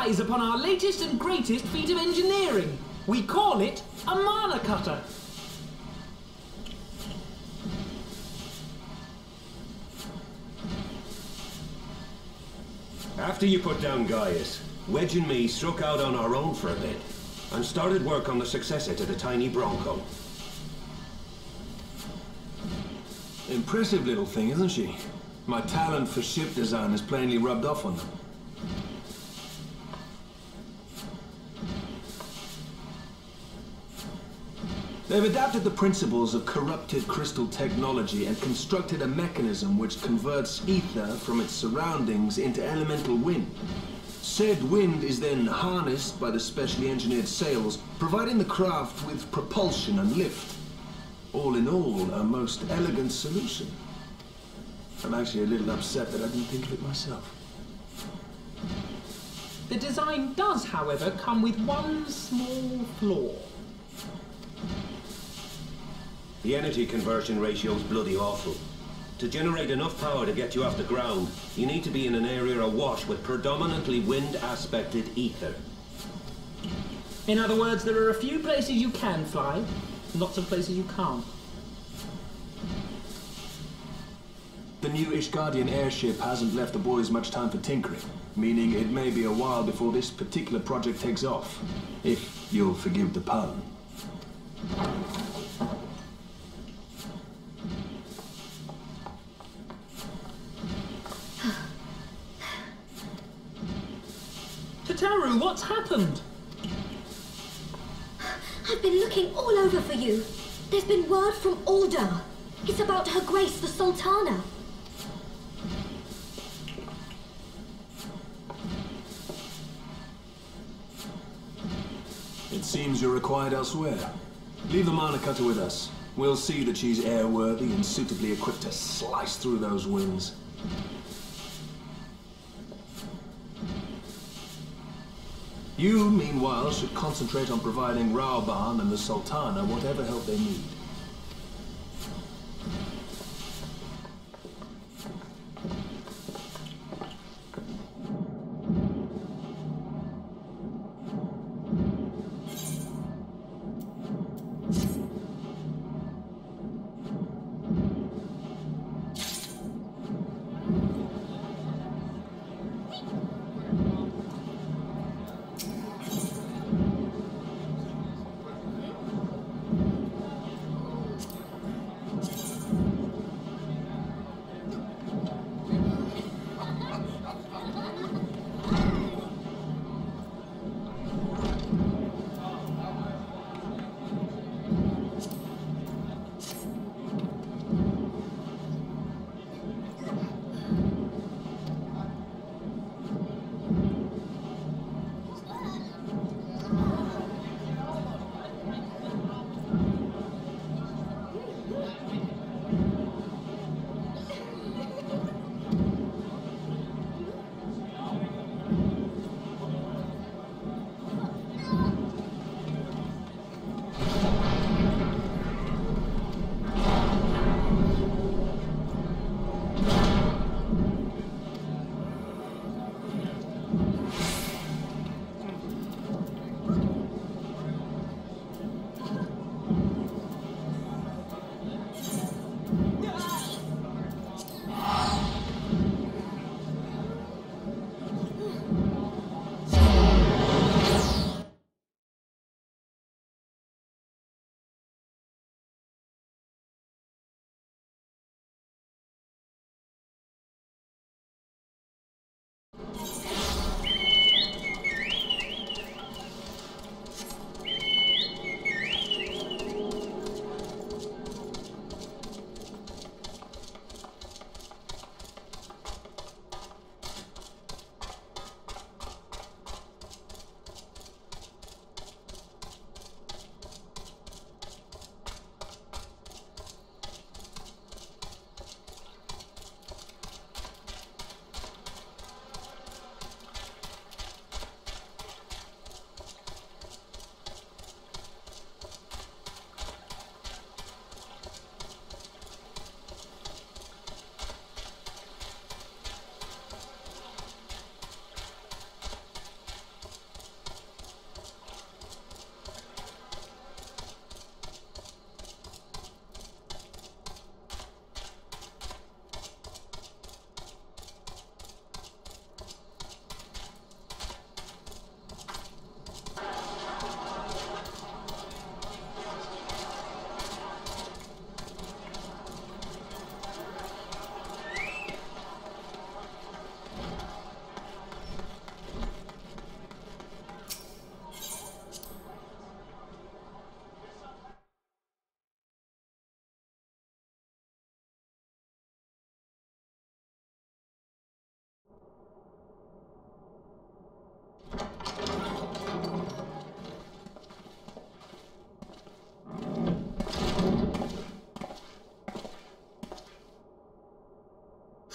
eyes upon our latest and greatest feat of engineering. We call it a mana cutter. After you put down Gaius, Wedge and me struck out on our own for a bit, and started work on the successor to the tiny Bronco. Impressive little thing, isn't she? My talent for ship design has plainly rubbed off on them. They've adapted the principles of corrupted crystal technology and constructed a mechanism which converts ether from its surroundings into elemental wind. Said wind is then harnessed by the specially engineered sails, providing the craft with propulsion and lift. All in all, a most elegant solution. I'm actually a little upset that I didn't think of it myself. The design does, however, come with one small flaw. The energy conversion ratio's bloody awful. To generate enough power to get you off the ground, you need to be in an area awash with predominantly wind-aspected ether. In other words, there are a few places you can fly, lots of places you can't. The new Ishgardian airship hasn't left the boys much time for tinkering, meaning it may be a while before this particular project takes off, if you'll forgive the pun. Taru, what's happened? I've been looking all over for you. There's been word from Aldar. It's about Her Grace, the Sultana. It seems you're required elsewhere. Leave the mana cutter with us. We'll see that she's airworthy and suitably equipped to slice through those winds. You, meanwhile, should concentrate on providing Raoban and the Sultana whatever help they need.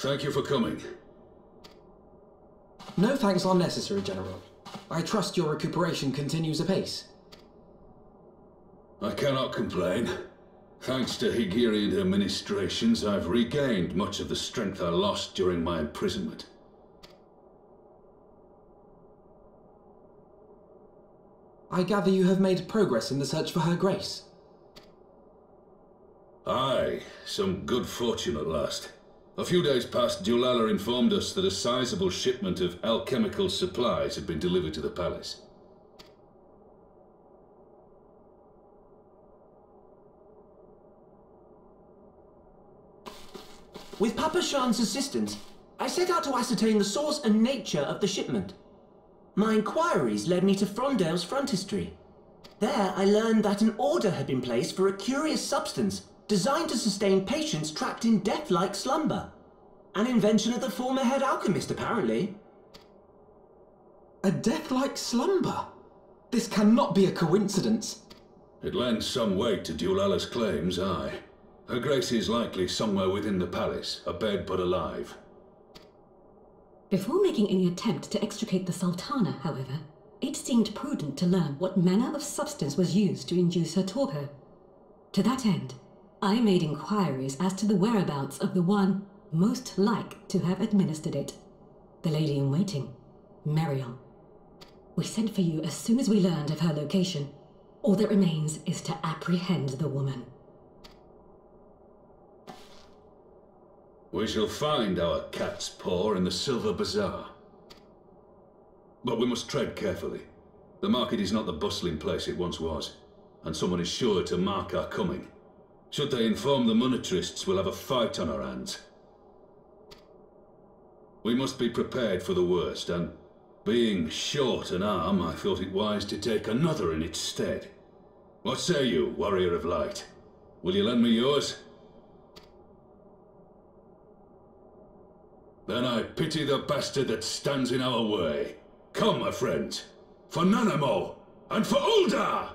Thank you for coming. No thanks are necessary, General. I trust your recuperation continues apace. I cannot complain. Thanks to Higirian administrations, I've regained much of the strength I lost during my imprisonment. I gather you have made progress in the search for Her Grace. Aye, some good fortune at last. A few days past, Dulala informed us that a sizable shipment of alchemical supplies had been delivered to the palace. With Papa Shan's assistance, I set out to ascertain the source and nature of the shipment. My inquiries led me to Frondale's frontistery. There I learned that an order had been placed for a curious substance designed to sustain patients trapped in death-like slumber. An invention of the former head alchemist, apparently. A death-like slumber? This cannot be a coincidence. It lends some weight to Dulala's claims, aye. Her Grace is likely somewhere within the palace, abed but alive. Before making any attempt to extricate the Sultana, however, it seemed prudent to learn what manner of substance was used to induce her torpor. To that end, I made inquiries as to the whereabouts of the one most like to have administered it, the lady-in-waiting, Marion. We sent for you as soon as we learned of her location. All that remains is to apprehend the woman. We shall find our cat's paw in the Silver Bazaar. But we must tread carefully. The market is not the bustling place it once was, and someone is sure to mark our coming. Should they inform the monetarists, we'll have a fight on our hands. We must be prepared for the worst, and being short an arm, I thought it wise to take another in its stead. What say you, Warrior of Light? Will you lend me yours? Then I pity the bastard that stands in our way. Come, my friends, for Nanamo and for Ul'dah!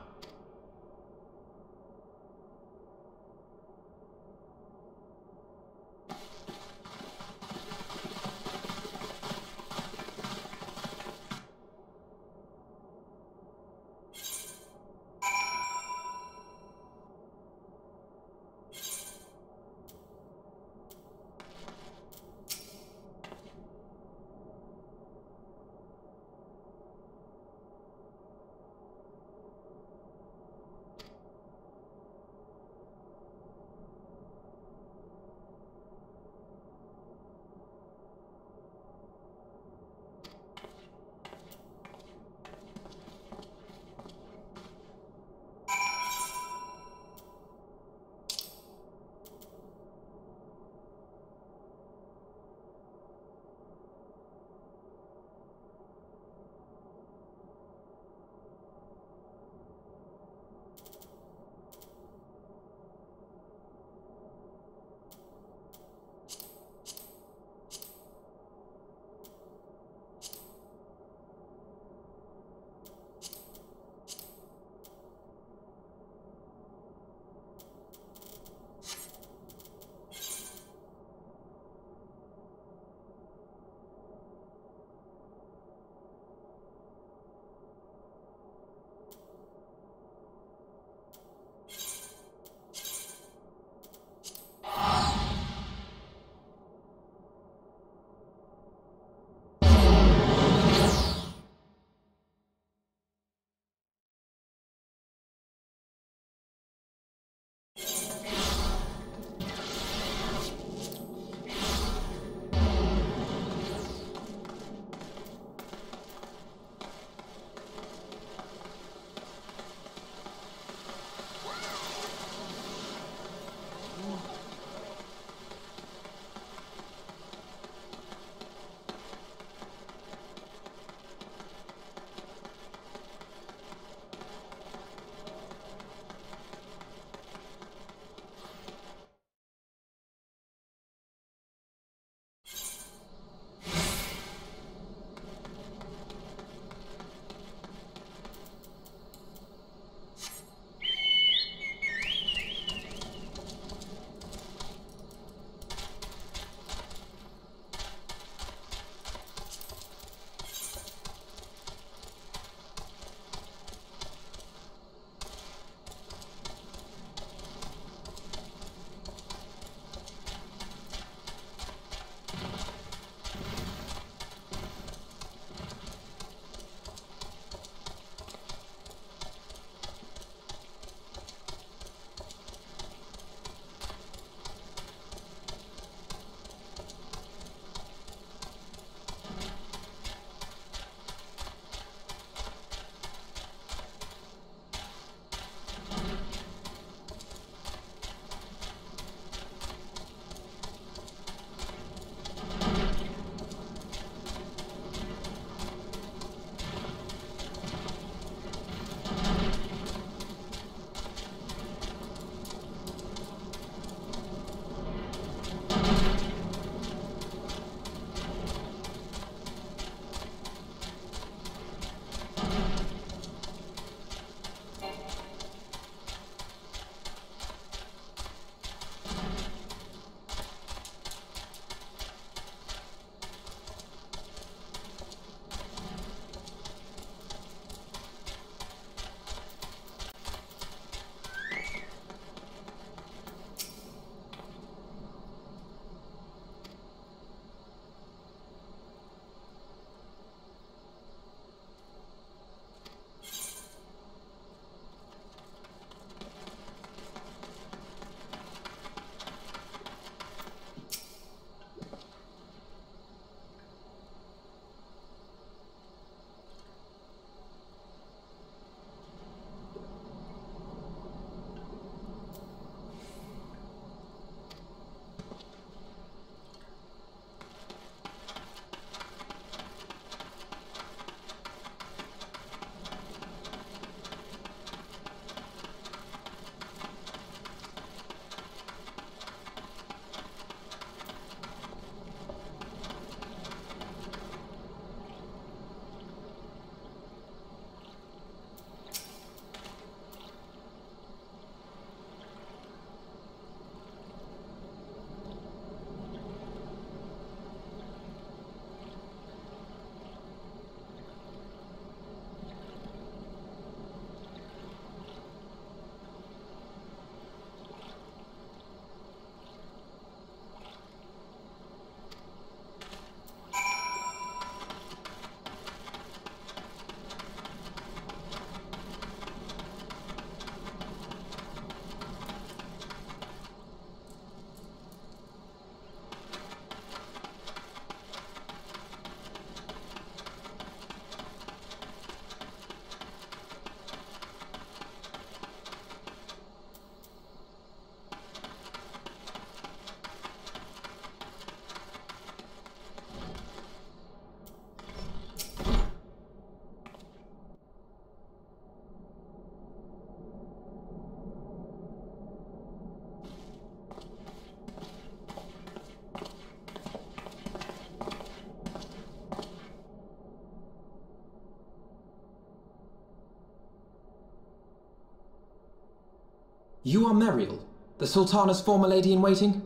You are Meriel, the Sultana's former lady-in-waiting?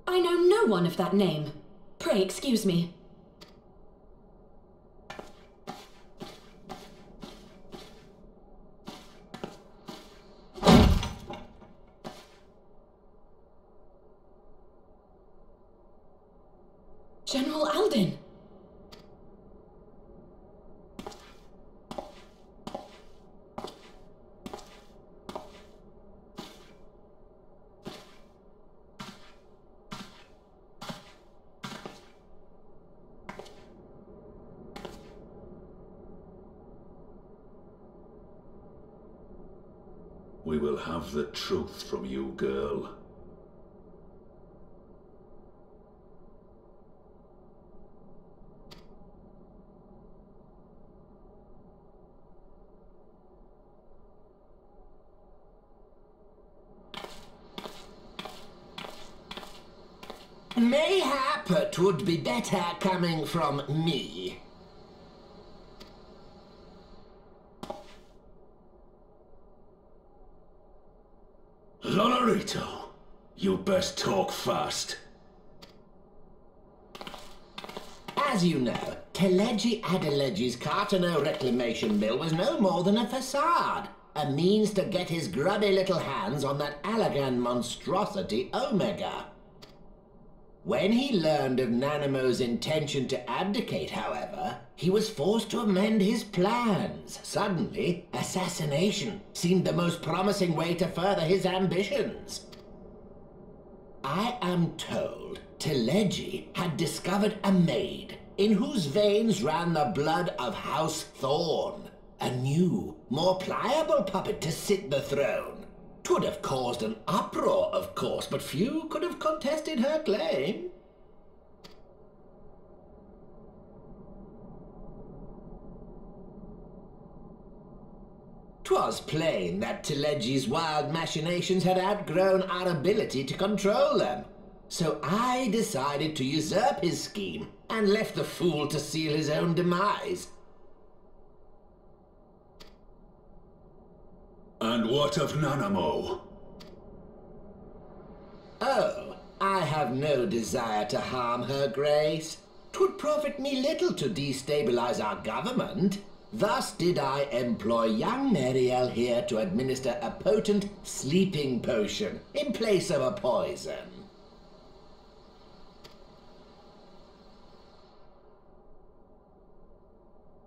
I know no one of that name. Pray excuse me. General Alden! We will have the truth from you, girl. Mayhap it would be better coming from me. Lonorito, you best talk fast. As you know, Teleji Adeleji's Cartano reclamation bill was no more than a facade. A means to get his grubby little hands on that Allagan monstrosity Omega. When he learned of Nanamo's intention to abdicate, however, he was forced to amend his plans. Suddenly, assassination seemed the most promising way to further his ambitions. I am told Teleji had discovered a maid in whose veins ran the blood of House Thorn, a new, more pliable puppet to sit the throne. 'Twould have caused an uproar, of course, but few could have contested her claim. 'Twas plain that Teleji's wild machinations had outgrown our ability to control them. So I decided to usurp his scheme and left the fool to seal his own demise. And what of Nanamo? Oh, I have no desire to harm her grace. 'Twould profit me little to destabilize our government. Thus did I employ young Meriel here to administer a potent sleeping potion in place of a poison.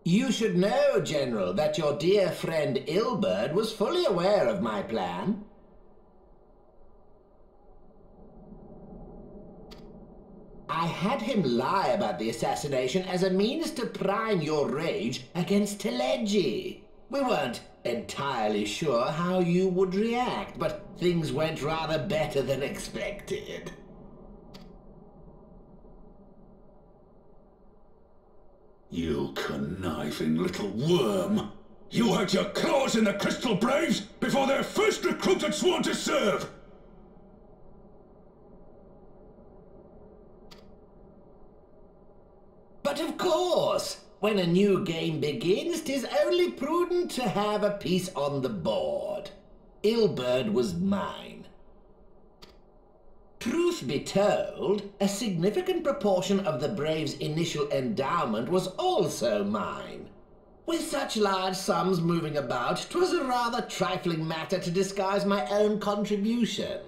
You should know, General, that your dear friend Ilberd was fully aware of my plan. I had him lie about the assassination as a means to prime your rage against Teleji. We weren't entirely sure how you would react, but things went rather better than expected. You conniving little worm! You had your claws in the Crystal Braves before their first recruit had sworn to serve! But of course, when a new game begins, 'tis only prudent to have a piece on the board. Ilberd was mine. Truth be told, a significant proportion of the Braves' initial endowment was also mine. With such large sums moving about, 'twas a rather trifling matter to disguise my own contribution.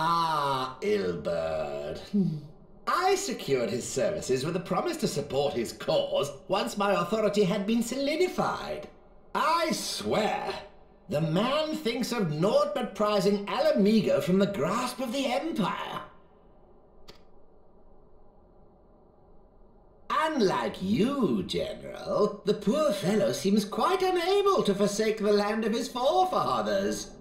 Ah, Ilberd. I secured his services with a promise to support his cause once my authority had been solidified. I swear, The man thinks of naught but prizing Alamigo from the grasp of the Empire. Unlike you, General, the poor fellow seems quite unable to forsake the land of his forefathers.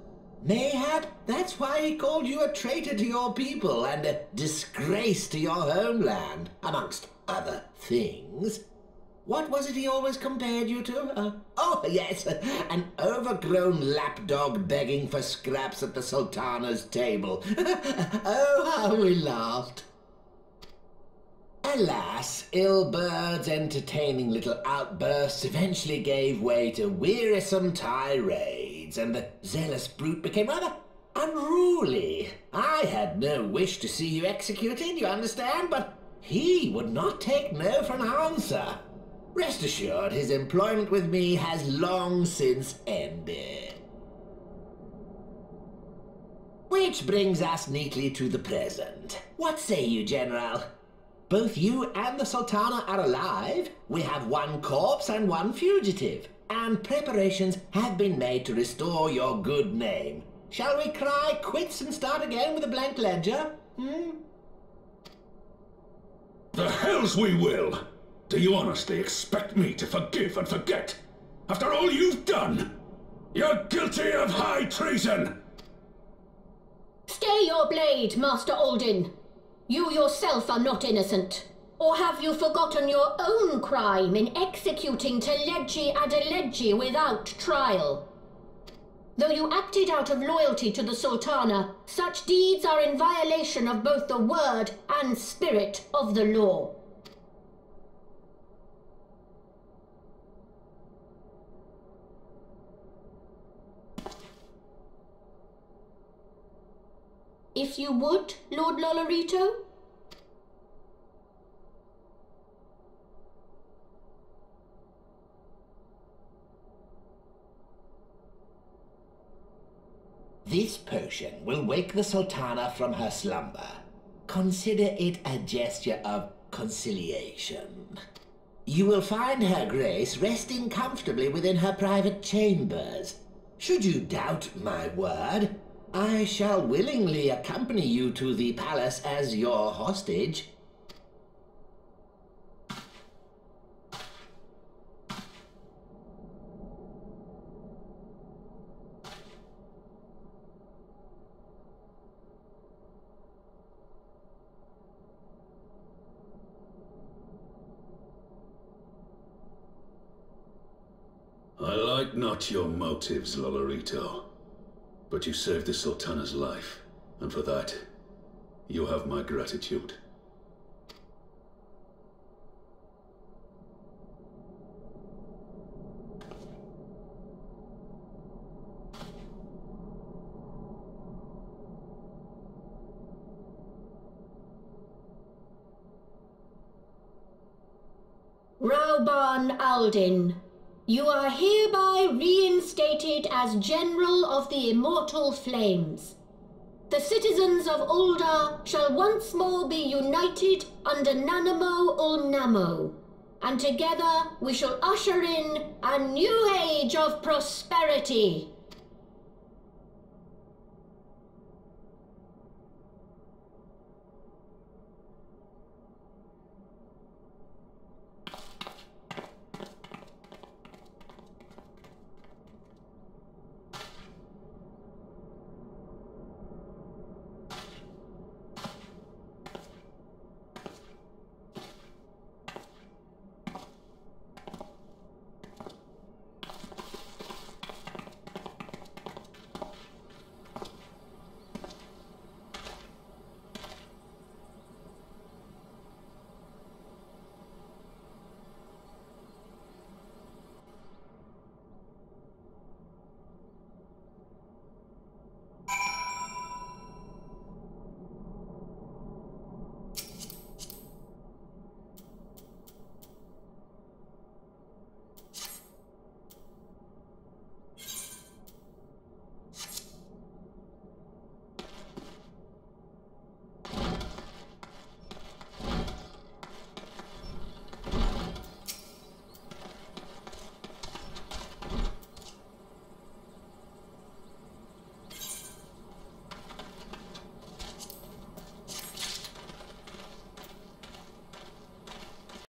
Mayhap that's why he called you a traitor to your people and a disgrace to your homeland, amongst other things. What was it he always compared you to? Oh, yes, an overgrown lapdog begging for scraps at the Sultana's table. Oh, how we laughed. Alas, Ilbird's entertaining little outbursts eventually gave way to wearisome tirades, and the zealous brute became rather unruly. I had no wish to see you executed, you understand, but he would not take no for an answer. Rest assured, his employment with me has long since ended. Which brings us neatly to the present. What say you, General? Both you and the Sultana are alive. We have one corpse and one fugitive, and preparations have been made to restore your good name. Shall we cry quits and start again with a blank ledger? The hells we will! Do you honestly expect me to forgive and forget? After all you've done? You're guilty of high treason! Stay your blade, Master Aldin. You yourself are not innocent. Or have you forgotten your own crime in executing Teledji Adeledji without trial? Though you acted out of loyalty to the Sultana, such deeds are in violation of both the word and spirit of the law. If you would, Lord Lolorito? This potion will wake the Sultana from her slumber. Consider it a gesture of conciliation. You will find her grace resting comfortably within her private chambers. Should you doubt my word, I shall willingly accompany you to the palace as your hostage. I like not your motives, Lolorito. But you saved the Sultana's life, and for that, you have my gratitude. Rauban Aldin, you are hereby reinstated as General of the Immortal Flames. The citizens of Ulda shall once more be united under Nanamo Ulnamo, and together we shall usher in a new age of prosperity.